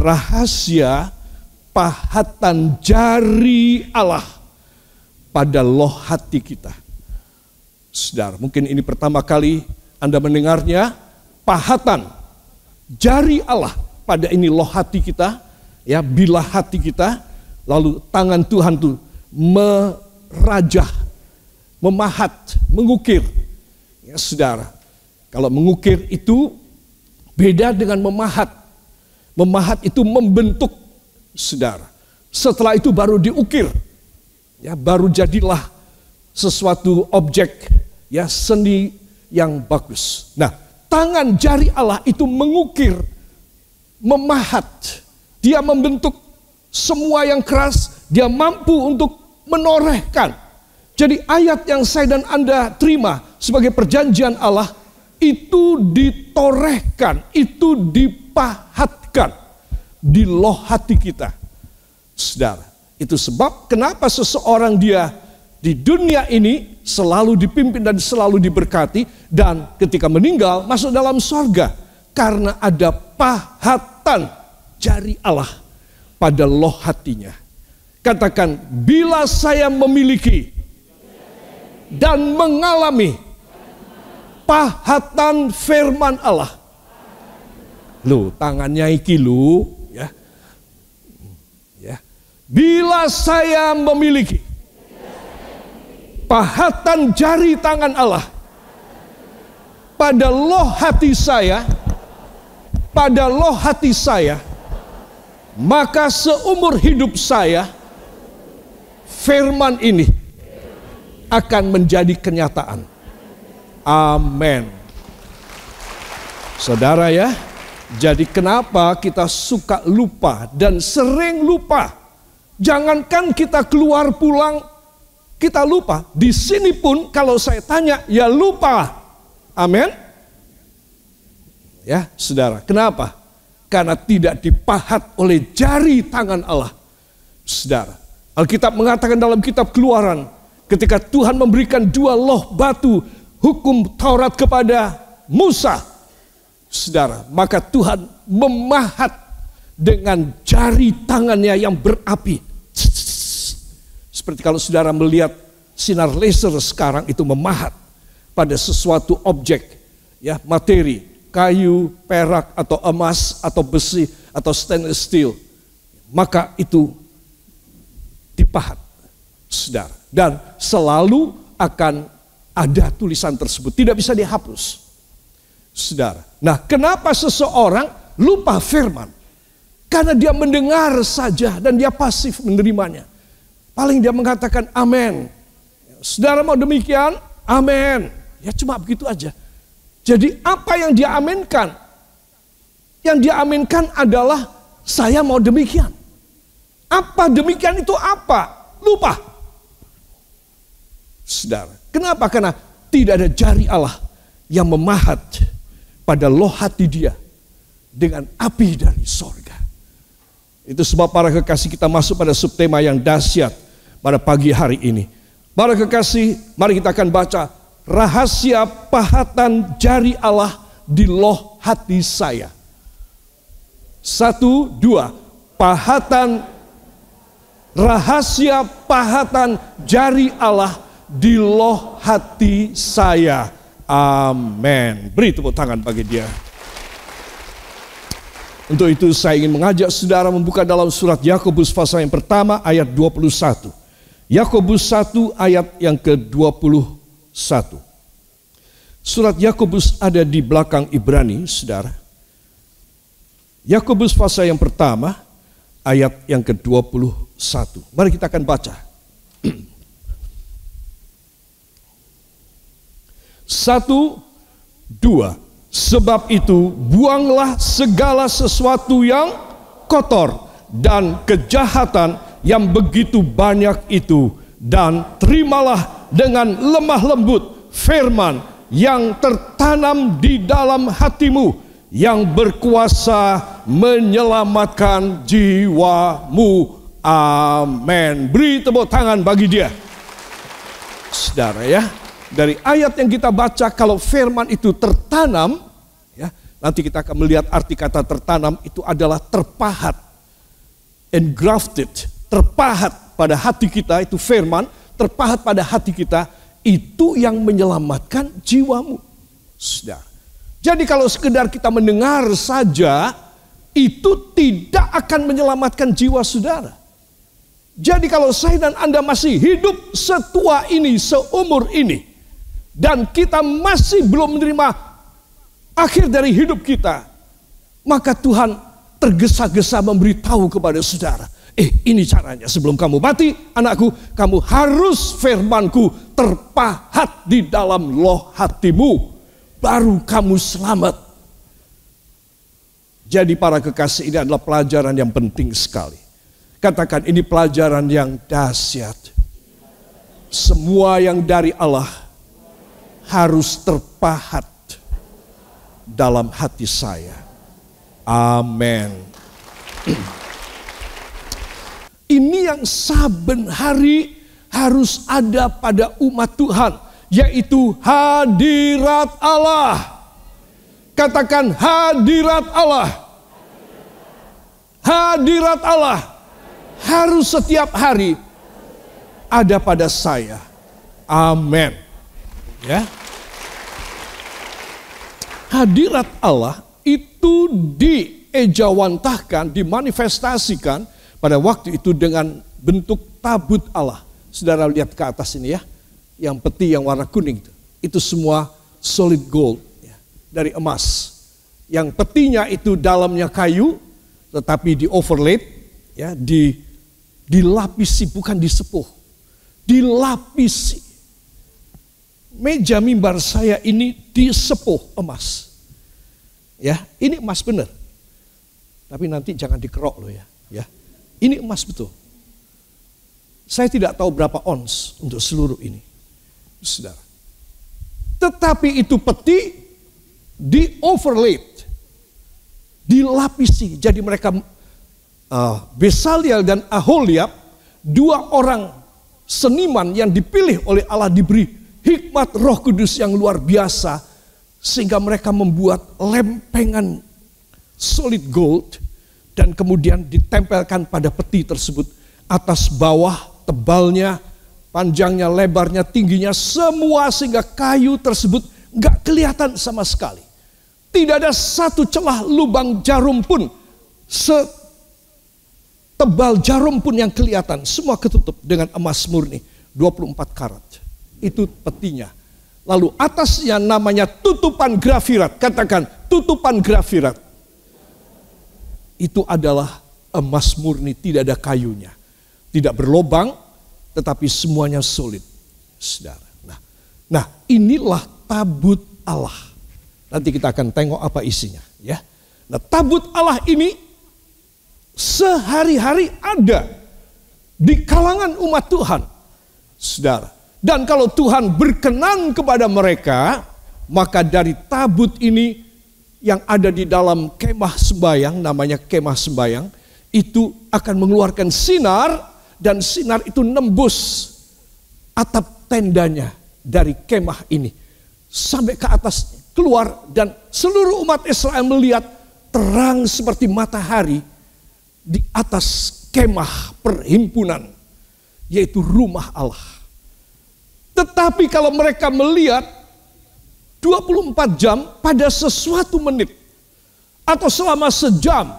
rahasia pahatan jari Allah pada loh hati kita. Saudara, mungkin ini pertama kali Anda mendengarnya, pahatan jari Allah pada ini loh hati kita, ya, bilah hati kita, lalu tangan Tuhan tuh merajah, memahat, mengukir. Ya, saudara, kalau mengukir itu beda dengan memahat. Memahat itu membentuk, saudara. Setelah itu baru diukir. Ya, baru jadilah sesuatu objek, ya, seni yang bagus. Nah, tangan jari Allah itu mengukir, memahat. Dia membentuk semua yang keras, dia mampu untuk menorehkan. Jadi ayat yang saya dan Anda terima sebagai perjanjian Allah itu ditorehkan, itu dipahatkan di loh hati kita. Saudara, itu sebab kenapa seseorang dia di dunia ini selalu dipimpin dan selalu diberkati, dan ketika meninggal masuk dalam sorga, karena ada pahatan jari Allah pada loh hatinya. Katakan, bila saya memiliki dan mengalami pahatan firman Allah. Loh, tangannya iki lu, ya. Ya. Bila saya memiliki pahatan jari tangan Allah pada loh hati saya, pada loh hati saya, maka seumur hidup saya firman ini akan menjadi kenyataan. Amin. Saudara ya, jadi kenapa kita suka lupa dan sering lupa? Jangankan kita keluar pulang, kita lupa. Di sini pun kalau saya tanya, ya lupa. Amin. Ya, saudara, kenapa? Karena tidak dipahat oleh jari tangan Allah. Saudara, Alkitab mengatakan dalam kitab Keluaran, ketika Tuhan memberikan 2 loh batu hukum Taurat kepada Musa, saudara, maka Tuhan memahat dengan jari tangannya yang berapi. Seperti kalau saudara melihat sinar laser sekarang itu memahat pada sesuatu objek, ya, materi, kayu, perak, atau emas, atau besi, atau stainless steel, maka itu dipahat, saudara, dan selalu akan ada tulisan tersebut, tidak bisa dihapus, saudara. Nah, kenapa seseorang lupa firman? Karena dia mendengar saja dan dia pasif menerimanya. Paling dia mengatakan amin. Saudara mau demikian? Amin. Ya, cuma begitu aja. Jadi apa yang dia aminkan? Yang dia aminkan adalah saya mau demikian. Apa demikian itu apa? Lupa. Saudara, kenapa? Karena tidak ada jari Allah yang memahat pada loh hati dia dengan api dari sorga. Itu sebab para kekasih kita masuk pada subtema yang dahsyat pada pagi hari ini. Para kekasih, mari kita akan baca rahasia pahatan jari Allah di loh hati saya. 1, 2, pahatan, rahasia pahatan jari Allah di loh hati saya. Amin. Beri tepuk tangan bagi dia. Untuk itu saya ingin mengajak saudara membuka dalam surat Yakobus pasal yang pertama ayat 21. Yakobus 1 ayat yang ke-21. Surat Yakobus ada di belakang Ibrani, saudara. Yakobus pasal yang pertama ayat yang ke-21. Mari kita akan baca. 1, 2. Sebab itu buanglah segala sesuatu yang kotor dan kejahatan yang begitu banyak itu, dan terimalah dengan lemah lembut firman yang tertanam di dalam hatimu, yang berkuasa menyelamatkan jiwamu. Amin. Beri tepuk tangan bagi dia. Saudara ya, dari ayat yang kita baca, kalau firman itu tertanam, ya, Nanti kita akan melihat arti kata tertanam itu adalah terpahat. Engrafted, terpahat pada hati kita, itu firman, terpahat pada hati kita, itu yang menyelamatkan jiwamu. Saudara. Jadi kalau sekedar kita mendengar saja, itu tidak akan menyelamatkan jiwa saudara. Jadi kalau saya dan Anda masih hidup setua ini, seumur ini, dan kita masih belum menerima akhir dari hidup kita, maka Tuhan tergesa-gesa memberitahu kepada saudara, ini caranya sebelum kamu mati, anakku, kamu harus firmanku terpahat di dalam loh hatimu, baru kamu selamat. Jadi para kekasih, ini adalah pelajaran yang penting sekali. Katakan, ini pelajaran yang dahsyat. Semua yang dari Allah harus terpahat dalam hati saya. Amin. Ini yang saben hari harus ada pada umat Tuhan, yaitu hadirat Allah. Katakan, hadirat Allah. Hadirat Allah harus setiap hari ada pada saya. Amin. Ya. Hadirat Allah itu diejawantahkan, dimanifestasikan pada waktu itu dengan bentuk tabut Allah. Saudara lihat ke atas ini ya, yang peti yang warna kuning itu semua solid gold ya, dari emas. Yang petinya itu dalamnya kayu, tetapi di overlaid ya, dilapisi, bukan disepuh, dilapisi. Meja mimbar saya ini disepuh emas. Ya, ini emas benar. Tapi nanti jangan dikerok loh ya. Ya, ini emas betul. Saya tidak tahu berapa ons untuk seluruh ini, saudara. Tetapi itu peti di overlaid, dilapisi. Jadi mereka Besaliel dan Aholiab, dua orang seniman yang dipilih oleh Allah, diberi hikmat Roh Kudus yang luar biasa, sehingga mereka membuat lempengan solid gold dan kemudian ditempelkan pada peti tersebut, atas bawah, tebalnya, panjangnya, lebarnya, tingginya, semua, sehingga kayu tersebut nggak kelihatan sama sekali. Tidak ada satu celah lubang jarum pun, setebal jarum pun yang kelihatan. Semua ketutup dengan emas murni, 24 karat. Itu petinya. Lalu atasnya namanya tutupan grafirat. Katakan, tutupan grafirat. Itu adalah emas murni, tidak ada kayunya. Tidak berlobang, tetapi semuanya solid. Saudara. Nah, inilah tabut Allah. Nanti kita akan tengok apa isinya, ya. Nah, tabut Allah ini sehari-hari ada di kalangan umat Tuhan, saudara. Dan kalau Tuhan berkenan kepada mereka, maka dari tabut ini yang ada di dalam kemah sembayang, namanya kemah sembayang, itu akan mengeluarkan sinar, dan sinar itu nembus atap tendanya dari kemah ini sampai ke atas, keluar, dan seluruh umat Israel melihat terang seperti matahari di atas kemah perhimpunan, yaitu rumah Allah. Tetapi kalau mereka melihat 24 jam pada sesuatu menit atau selama sejam,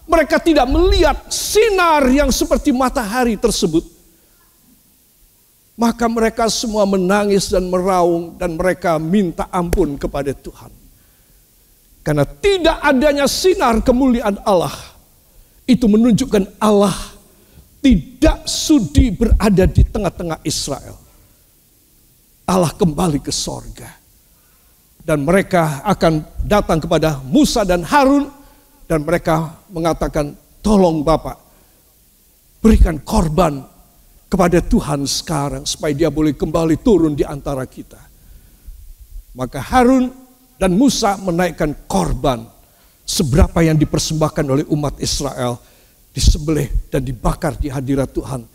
mereka tidak melihat sinar yang seperti matahari tersebut, maka mereka semua menangis dan meraung, dan mereka minta ampun kepada Tuhan. Karena tidak adanya sinar kemuliaan Allah, itu menunjukkan Allah tidak sudi berada di tengah-tengah Israel. Allah kembali ke sorga. Dan mereka akan datang kepada Musa dan Harun, dan mereka mengatakan, tolong Bapak, berikan korban kepada Tuhan sekarang, supaya dia boleh kembali turun di antara kita. Maka Harun dan Musa menaikkan korban, seberapa yang dipersembahkan oleh umat Israel, disembelih dan dibakar di hadirat Tuhan,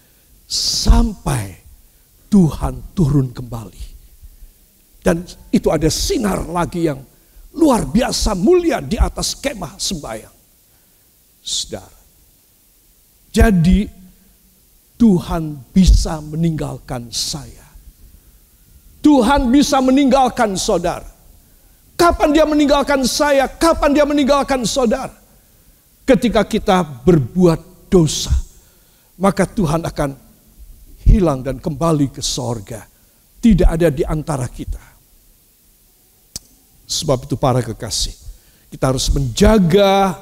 sampai Tuhan turun kembali. Dan itu ada sinar lagi yang luar biasa mulia di atas kemah sembahyang. Saudara, jadi Tuhan bisa meninggalkan saya. Tuhan bisa meninggalkan saudara. Kapan dia meninggalkan saya? Kapan dia meninggalkan saudara? Ketika kita berbuat dosa, maka Tuhan akan hilang dan kembali ke sorga. Tidak ada di antara kita. Sebab itu para kekasih, kita harus menjaga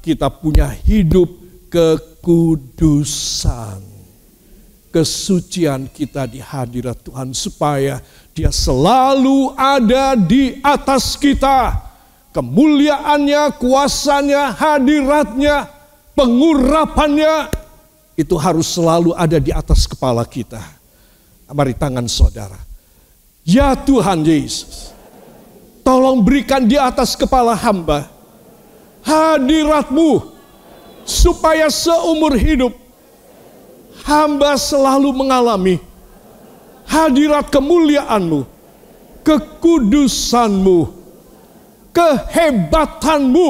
kita punya hidup kekudusan. Kesucian kita di hadirat Tuhan supaya Dia selalu ada di atas kita. Kemuliaannya, kuasanya, hadiratnya, pengurapannya, itu harus selalu ada di atas kepala kita. Mari tangan saudara. Ya Tuhan Yesus, tolong berikan di atas kepala hamba hadirat-Mu, supaya seumur hidup hamba selalu mengalami hadirat kemuliaan-Mu, kekudusan-Mu, kehebatan-Mu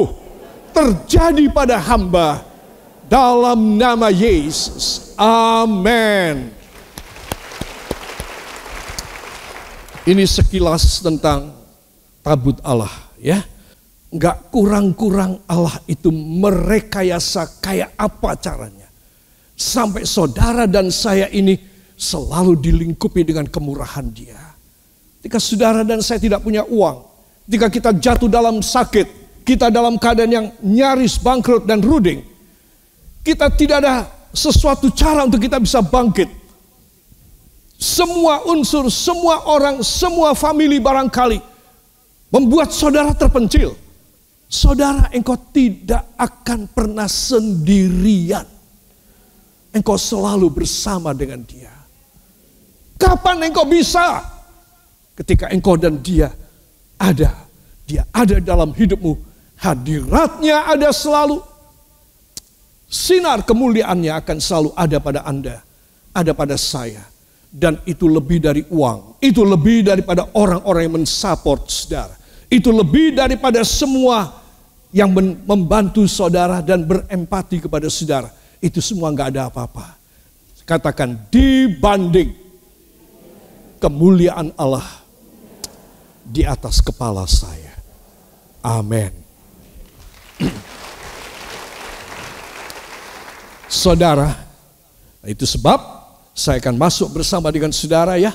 terjadi pada hamba. Dalam nama Yesus. Amin. Ini sekilas tentang tabut Allah, ya. Enggak kurang-kurang Allah itu merekayasa kayak apa caranya. Sampai saudara dan saya ini selalu dilingkupi dengan kemurahan Dia. Ketika saudara dan saya tidak punya uang, ketika kita jatuh dalam sakit, kita dalam keadaan yang nyaris bangkrut dan ruding, kita tidak ada sesuatu cara untuk kita bisa bangkit. Semua unsur, semua orang, semua famili barangkali membuat saudara terpencil. Saudara, engkau tidak akan pernah sendirian. Engkau selalu bersama dengan Dia. Kapan engkau bisa? Ketika engkau dan Dia ada. Dia ada dalam hidupmu. Hadiratnya ada selalu. Sinar kemuliaannya akan selalu ada pada Anda. Ada pada saya. Dan itu lebih dari uang. Itu lebih daripada orang-orang yang mensupport saudara. Itu lebih daripada semua yang membantu saudara dan berempati kepada saudara. Itu semua nggak ada apa-apa. Katakan dibanding kemuliaan Allah di atas kepala saya. Amin. Saudara, itu sebab saya akan masuk bersama dengan saudara ya.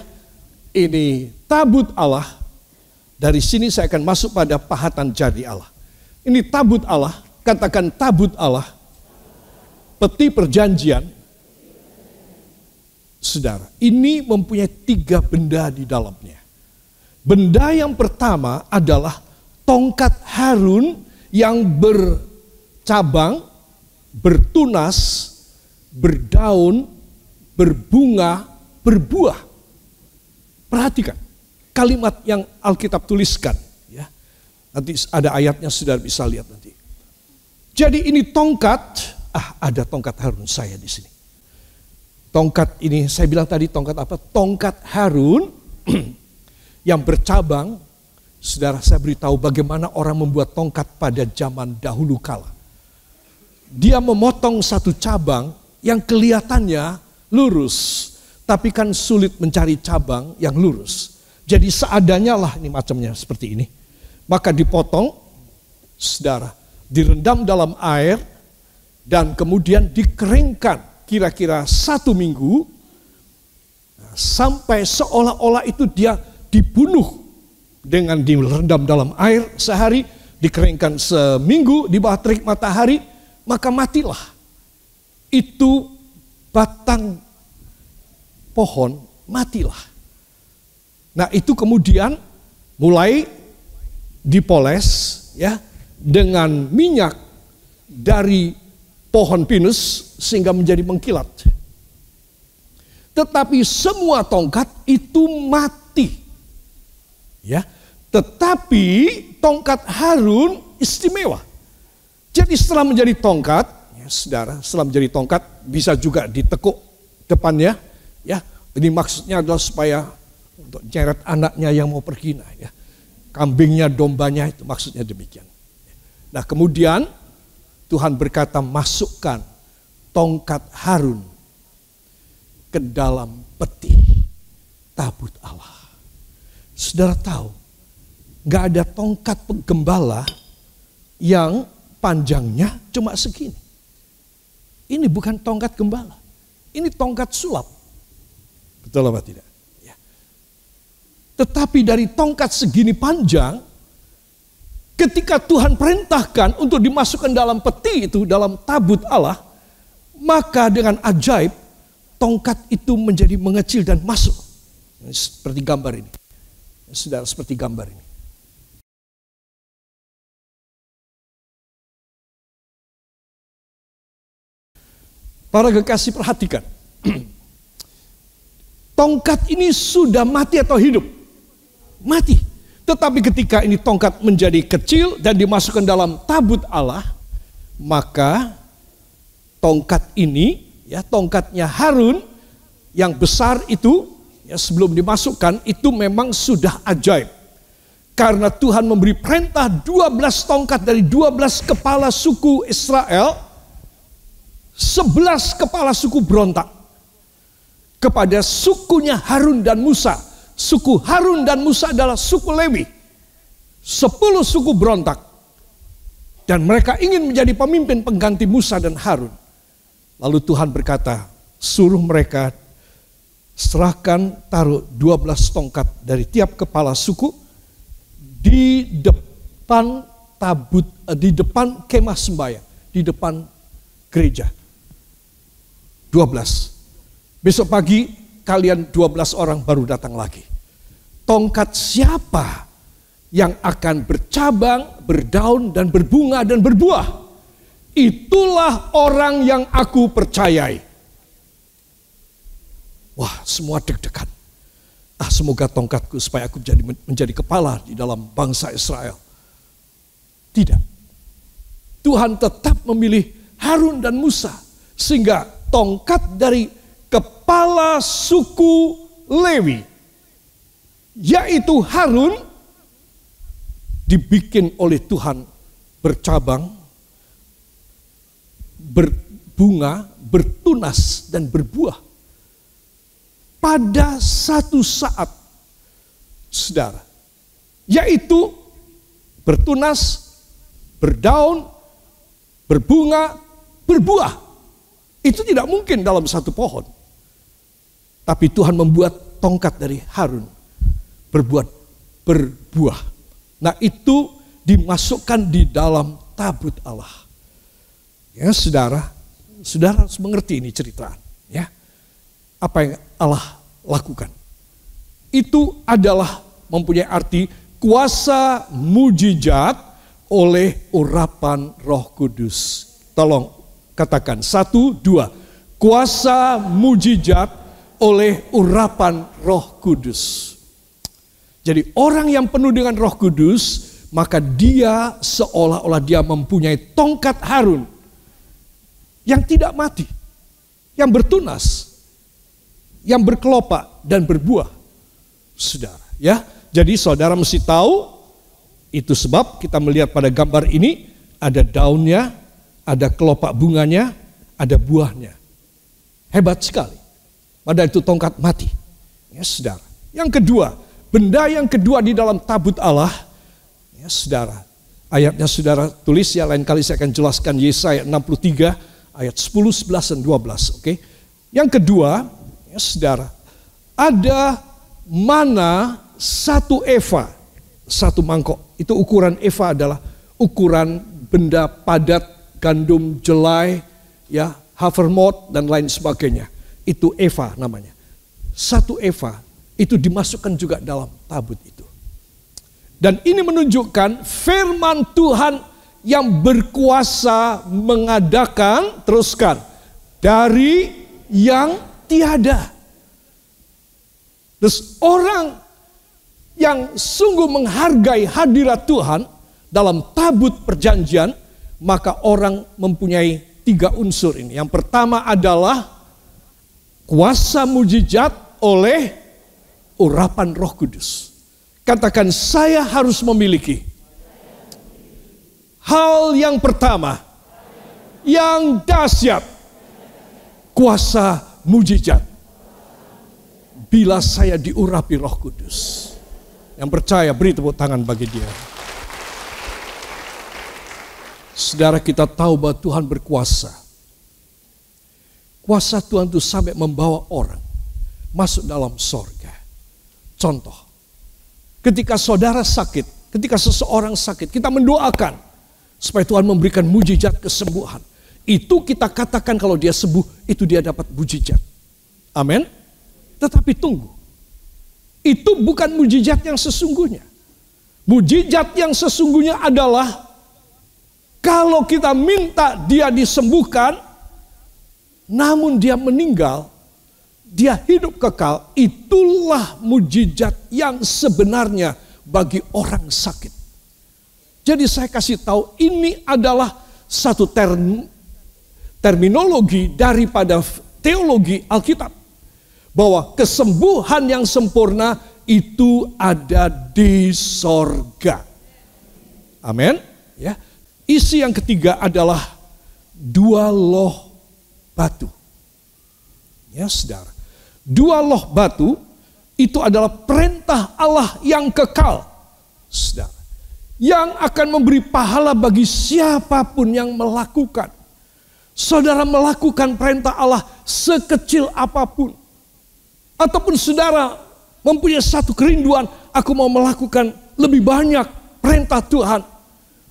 Ini tabut Allah. Dari sini saya akan masuk pada pahatan jari Allah. Ini tabut Allah, katakan tabut Allah. Peti perjanjian. Saudara, ini mempunyai 3 benda di dalamnya. Benda yang pertama adalah tongkat Harun yang bercabang, bertunas, berdaun, berbunga, berbuah. Perhatikan kalimat yang Alkitab tuliskan. Ya. Nanti ada ayatnya, saudara bisa lihat nanti. Jadi ini tongkat, ada tongkat Harun saya di sini. Tongkat ini, saya bilang tadi tongkat apa? Tongkat Harun yang bercabang. Saudara, saya beritahu bagaimana orang membuat tongkat pada zaman dahulu kala. Dia memotong satu cabang yang kelihatannya lurus, tapi kan sulit mencari cabang yang lurus. Jadi seadanya lah ini macamnya seperti ini. Maka dipotong, saudara, direndam dalam air, dan kemudian dikeringkan kira-kira 1 minggu, sampai seolah-olah itu dia dibunuh dengan direndam dalam air sehari, dikeringkan seminggu di bawah terik matahari, maka matilah. Itu batang pohon, matilah. Nah itu kemudian mulai dipoles ya dengan minyak dari pohon pinus sehingga menjadi mengkilat. Tetapi semua tongkat itu mati. Ya, tetapi tongkat Harun istimewa. Jadi setelah menjadi tongkat, ya saudara, setelah menjadi tongkat bisa juga ditekuk depannya. Ya, ini maksudnya adalah supaya untuk nyeret anaknya yang mau pergi. Nah, ya. kambingnya, dombanya, itu maksudnya demikian. Nah kemudian Tuhan berkata, masukkan tongkat Harun ke dalam peti tabut Allah. Saudara tahu, gak ada tongkat penggembala yang panjangnya cuma segini. Ini bukan tongkat gembala, ini tongkat sulap. Betul apa tidak? Ya. Tetapi dari tongkat segini panjang, ketika Tuhan perintahkan untuk dimasukkan dalam peti itu, dalam tabut Allah, maka dengan ajaib, tongkat itu menjadi mengecil dan masuk. Seperti gambar ini. Saudara, seperti gambar ini. Para kekasih, perhatikan. Tongkat ini sudah mati atau hidup? Mati. Tetapi ketika ini tongkat menjadi kecil dan dimasukkan dalam tabut Allah, maka tongkat ini, ya, tongkatnya Harun yang besar itu, ya, sebelum dimasukkan itu memang sudah ajaib. Karena Tuhan memberi perintah 12 tongkat dari 12 kepala suku Israel, 11 kepala suku berontak kepada sukunya Harun dan Musa. Suku Harun dan Musa adalah suku Lewi. 10 suku berontak. Dan mereka ingin menjadi pemimpin pengganti Musa dan Harun. Lalu Tuhan berkata, suruh mereka serahkan, taruh 12 tongkat dari tiap kepala suku di depan tabut, di depan kemah sembahyang, di depan gereja. 12. Besok pagi kalian 12 orang baru datang lagi. Tongkat siapa yang akan bercabang, berdaun dan berbunga dan berbuah? Itulah orang yang aku percayai. Wah, semua deg-degan. Semoga tongkatku supaya aku menjadi kepala di dalam bangsa Israel. Tidak. Tuhan tetap memilih Harun dan Musa sehingga tongkat dari kepala suku Lewi, yaitu Harun, dibikin oleh Tuhan bercabang, berbunga, bertunas dan berbuah. Pada satu saat, saudara, yaitu bertunas, berdaun, berbunga, berbuah. Itu tidak mungkin dalam satu pohon. Tapi Tuhan membuat tongkat dari Harun berbuah. Nah itu dimasukkan di dalam tabut Allah. Ya saudara harus mengerti ini ceritaan. Ya, apa yang Allah lakukan. Itu adalah mempunyai arti kuasa mujizat oleh urapan Roh Kudus. Tolong katakan 1, 2. Kuasa mujizat oleh urapan Roh Kudus. Jadi orang yang penuh dengan Roh Kudus, maka dia seolah-olah dia mempunyai tongkat Harun yang tidak mati, yang bertunas, yang berkelopak dan berbuah. Saudara, ya. Jadi saudara mesti tahu, itu sebab kita melihat pada gambar ini ada daunnya, ada kelopak bunganya, ada buahnya. Hebat sekali. Padahal itu tongkat mati. Ya saudara. Yang kedua, benda yang kedua di dalam tabut Allah. Ya saudara. Ayatnya saudara tulis ya, lain kali saya akan jelaskan Yesaya 63 ayat 10, 11 dan 12. Oke. Yang kedua, ya saudara, ada mana 1 eva, 1 mangkok. Itu ukuran eva adalah ukuran benda padat, gandum, jelai, ya, havermot dan lain sebagainya. Itu eva namanya. 1 eva itu dimasukkan juga dalam tabut itu. Dan ini menunjukkan firman Tuhan yang berkuasa mengadakan, teruskan, dari yang tiada. Terus orang yang sungguh menghargai hadirat Tuhan dalam tabut perjanjian, maka orang mempunyai 3 unsur ini. Yang pertama adalah kuasa mujizat oleh urapan Roh Kudus. Katakan, saya harus memiliki hal yang pertama, yang dahsyat, kuasa mujizat. Bila saya diurapi Roh Kudus. Yang percaya, beri tepuk tangan bagi dia. Saudara, kita tahu bahwa Tuhan berkuasa. Kuasa Tuhan itu sampai membawa orang masuk dalam sorga. Contoh, ketika saudara sakit, ketika seseorang sakit, kita mendoakan supaya Tuhan memberikan mujizat kesembuhan. Itu kita katakan kalau dia sembuh, itu dia dapat mujizat. Amin. Tetapi tunggu, itu bukan mujizat yang sesungguhnya. Mujizat yang sesungguhnya adalah kalau kita minta dia disembuhkan, namun dia meninggal, dia hidup kekal, itulah mujizat yang sebenarnya bagi orang sakit. Jadi saya kasih tahu, ini adalah satu terminologi daripada teologi Alkitab. Bahwa kesembuhan yang sempurna itu ada di sorga. Amin. Ya. Isi yang ketiga adalah 2 loh batu. Ya, saudara. 2 loh batu itu adalah perintah Allah yang kekal. Saudara. Yang akan memberi pahala bagi siapapun yang melakukan. Saudara melakukan perintah Allah sekecil apapun. Ataupun saudara mempunyai satu kerinduan, aku mau melakukan lebih banyak perintah Tuhan.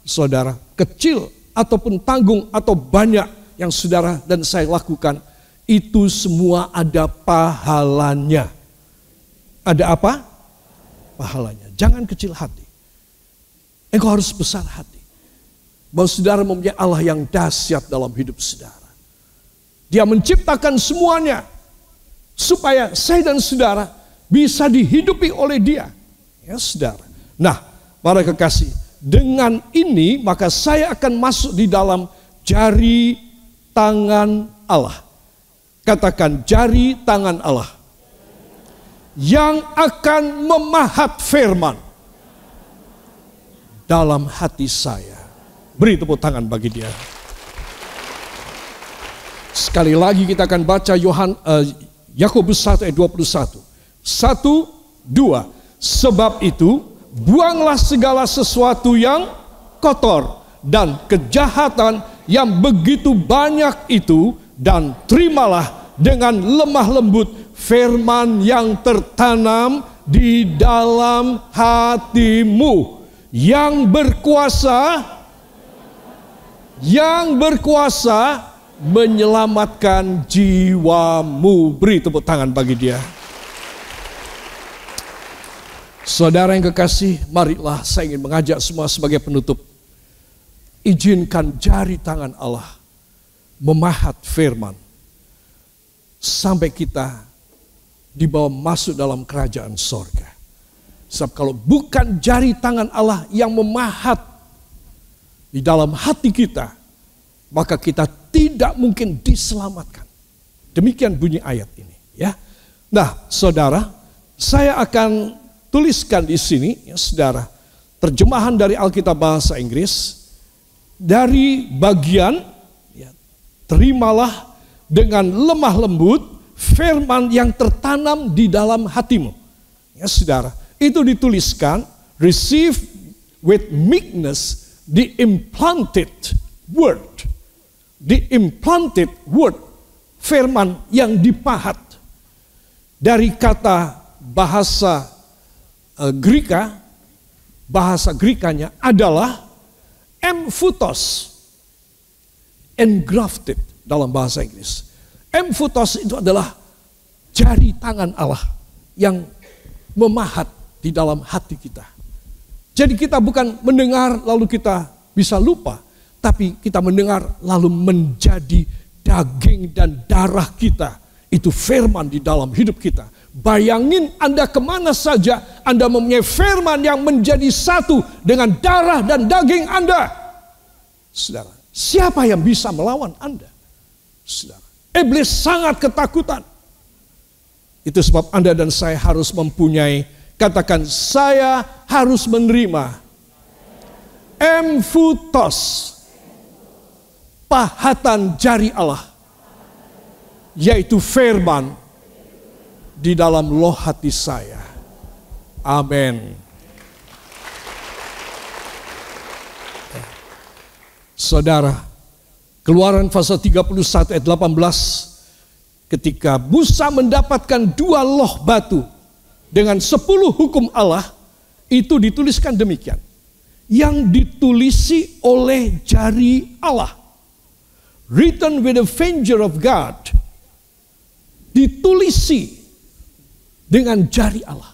Saudara, kecil ataupun tanggung atau banyak yang saudara dan saya lakukan, itu semua ada pahalanya. Ada apa? Pahalanya. Jangan kecil hati. Engkau harus besar hati. Bahwa saudara mempunyai Allah yang dahsyat dalam hidup saudara. Dia menciptakan semuanya supaya saya dan saudara bisa dihidupi oleh dia. Ya, saudara. Nah, para kekasih, dengan ini maka saya akan masuk di dalam jari tangan Allah. Katakan, jari tangan Allah yang akan memahat firman dalam hati saya. Beri tepuk tangan bagi dia. Sekali lagi kita akan baca Yakobus 1 ayat 21. 1, 2. Sebab itu buanglah segala sesuatu yang kotor dan kejahatan yang begitu banyak itu, dan terimalah dengan lemah lembut firman yang tertanam di dalam hatimu, yang berkuasa menyelamatkan jiwamu. Beri tepuk tangan bagi dia. Saudara yang kekasih, marilah saya ingin mengajak semua sebagai penutup. Izinkan jari tangan Allah memahat firman sampai kita dibawa masuk dalam kerajaan sorga. Sebab kalau bukan jari tangan Allah yang memahat di dalam hati kita, maka kita tidak mungkin diselamatkan. Demikian bunyi ayat ini, ya. Nah, saudara, saya akan tuliskan di sini, ya, saudara, terjemahan dari Alkitab bahasa Inggris dari bagian, ya, terimalah dengan lemah lembut firman yang tertanam di dalam hatimu. Ya, saudara, itu dituliskan, receive with meekness the implanted word. The implanted word, firman yang dipahat. Dari kata bahasa Greka, bahasa Grekanya adalah emphutos, engrafted dalam bahasa Inggris. Emphutos itu adalah jari tangan Allah yang memahat di dalam hati kita. Jadi kita bukan mendengar lalu kita bisa lupa, tapi kita mendengar lalu menjadi daging dan darah kita. Itu firman di dalam hidup kita. Bayangin Anda kemana saja, Anda mempunyai firman yang menjadi satu dengan darah dan daging Anda. Saudara, siapa yang bisa melawan Anda? Saudara, iblis sangat ketakutan. Itu sebab Anda dan saya harus mempunyai Katakan, saya harus menerima emphutos, pahatan jari Allah, yaitu firman di dalam loh hati saya. Amin. Saudara, Keluaran pasal 31 ayat 18, ketika Musa mendapatkan 2 loh batu dengan 10 hukum Allah, itu dituliskan demikian. Yang ditulisi oleh jari Allah. Written with the finger of God. Ditulisi dengan jari Allah.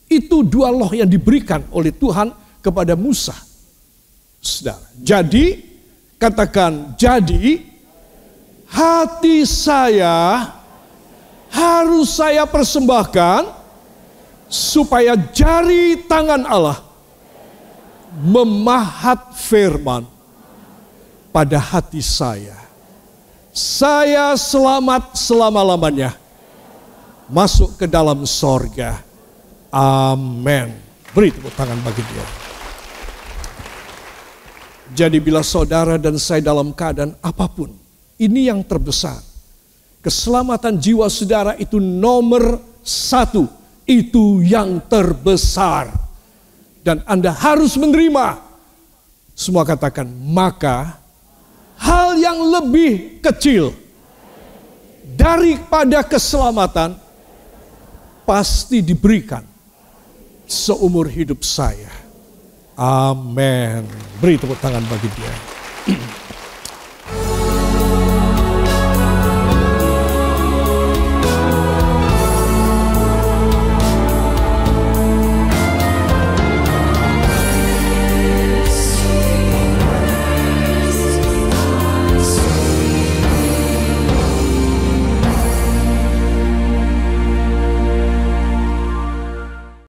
Itu 2 loh yang diberikan oleh Tuhan kepada Musa. Saudara, jadi, katakan, jadi hati saya harus saya persembahkan supaya jari tangan Allah memahat firman pada hati saya. Saya selamat selama-lamanya masuk ke dalam sorga. Amin. Beri tepuk tangan bagi dia. Jadi bila saudara dan saya dalam keadaan apapun, ini yang terbesar. Keselamatan jiwa saudara itu nomor 1. Itu yang terbesar. Dan Anda harus menerima. Semua katakan, maka hal yang lebih kecil daripada keselamatan pasti diberikan seumur hidup saya. Amin. Beri tepuk tangan bagi dia.